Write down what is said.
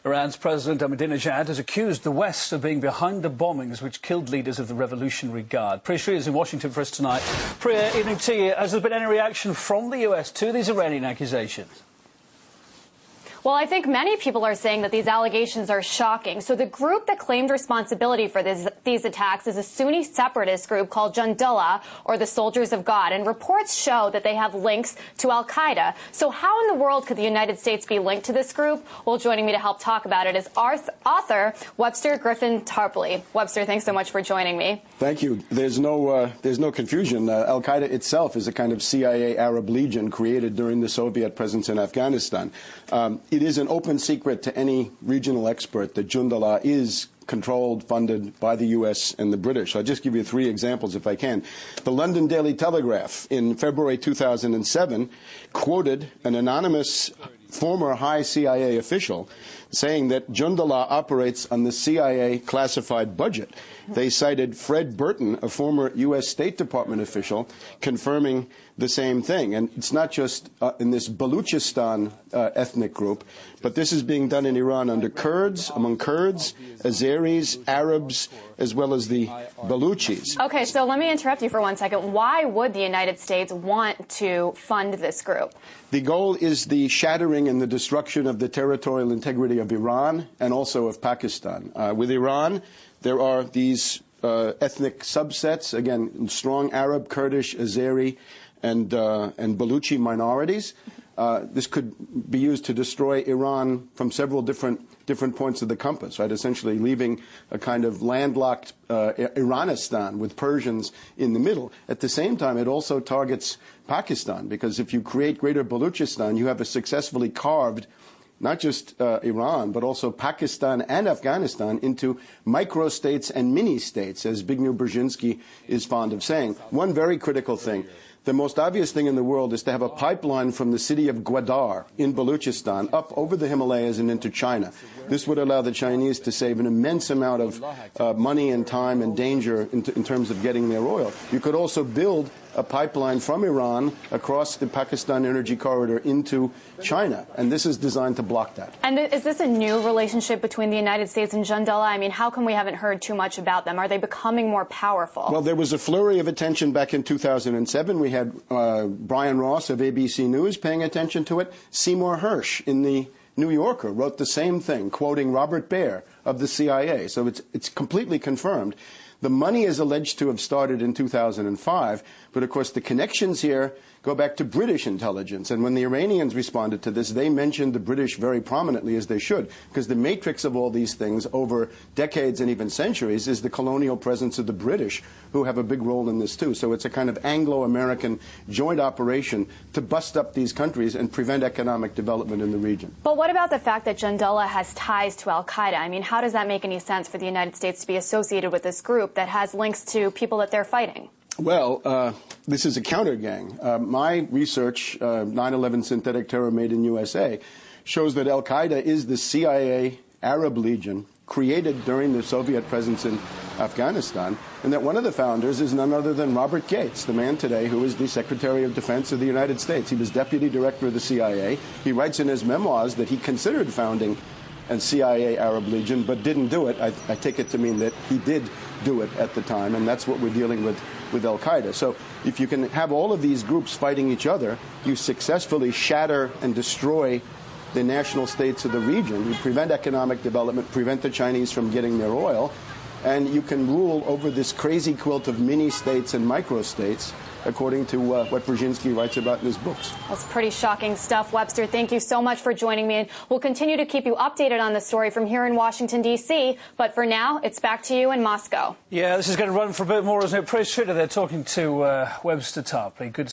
Iran's President Ahmadinejad has accused the West of being behind the bombings which killed leaders of the Revolutionary Guard. Priya Shri is in Washington for us tonight. Priya, evening to you. Has there been any reaction from the US to these Iranian accusations? Well, I think many people are saying that these allegations are shocking. So the group that claimed responsibility for these attacks is a Sunni separatist group called Jundullah, or the Soldiers of God, and reports show that they have links to Al-Qaeda. So how in the world could the United States be linked to this group? Well, joining me to help talk about it is author Webster Griffin Tarpley. Webster, thanks so much for joining me. Thank you. There's no confusion. Al-Qaeda itself is a kind of CIA Arab Legion created during the Soviet presence in Afghanistan. It is an open secret to any regional expert that Jundullah is controlled, funded by the U.S. and the British. I'll just give you 3 examples if I can. The London Daily Telegraph in February 2007 quoted an anonymous former high CIA official saying that Jundullah operates on the CIA classified budget. They cited Fred Burton, a former U.S. State Department official, confirming the same thing. And it's not just in this Baluchistan ethnic group, but this is being done in Iran under Kurds, among Kurds, Azeris, Arabs, as well as the Baluchis. Okay, so let me interrupt you for 1 second. Why would the United States want to fund this group? The goal is the shattering and the destruction of the territorial integrity of Iran and also of Pakistan. With Iran, there are these ethnic subsets, again, strong Arab, Kurdish, Azeri, and Baluchi minorities. This could be used to destroy Iran from several different points of the compass, right? Essentially leaving a kind of landlocked Iranistan with Persians in the middle. At the same time, it also targets Pakistan, because if you create Greater Baluchistan, you have a successfully carved not just Iran, but also Pakistan and Afghanistan into micro-states and mini-states, as Zbigniew Brzezinski is fond of saying. One very critical thing. The most obvious thing in the world is to have a pipeline from the city of Gwadar in Baluchistan up over the Himalayas and into China. This would allow the Chinese to save an immense amount of money and time and danger in terms of getting their oil. You could also build a pipeline from Iran across the Pakistan energy corridor into China, and this is designed to block that. And is this a new relationship between the United States and Jundullah? I mean, how come we haven't heard too much about them? Are they becoming more powerful? Well, there was a flurry of attention back in 2007. We had Brian Ross of ABC News paying attention to it. Seymour Hersh in the New Yorker wrote the same thing, quoting Robert Baer of the CIA. So it's completely confirmed. The money is alleged to have started in 2005, but of course the connections here go back to British intelligence. And when the Iranians responded to this, they mentioned the British very prominently, as they should, because the matrix of all these things over decades and even centuries is the colonial presence of the British, who have a big role in this too. So it's a kind of Anglo-American joint operation to bust up these countries and prevent economic development in the region. But what about the fact that Jundullah has ties to Al-Qaeda? I mean, how does that make any sense for the United States to be associated with this group that has links to people that they're fighting? Well, this is a counter gang. My research, 9/11 Synthetic Terror Made in USA, shows that Al-Qaeda is the CIA Arab Legion created during the Soviet presence in Afghanistan, and that one of the founders is none other than Robert Gates, the man today who is the Secretary of Defense of the United States. He was Deputy Director of the CIA. He writes in his memoirs that he considered founding a CIA Arab Legion, but didn't do it. I take it to mean that he did do it at the time, and that's what we're dealing with Al-Qaeda. So if you can have all of these groups fighting each other, you successfully shatter and destroy the national states of the region. You prevent economic development, prevent the Chinese from getting their oil, and you can rule over this crazy quilt of mini-states and micro-states, according to what Brzezinski writes about in his books. That's pretty shocking stuff, Webster. Thank you so much for joining me, and we'll continue to keep you updated on the story from here in Washington, D.C., but for now, it's back to you in Moscow. Yeah, this is going to run for a bit more, isn't it? Priya Shri, they're talking to Webster Tarpley. Good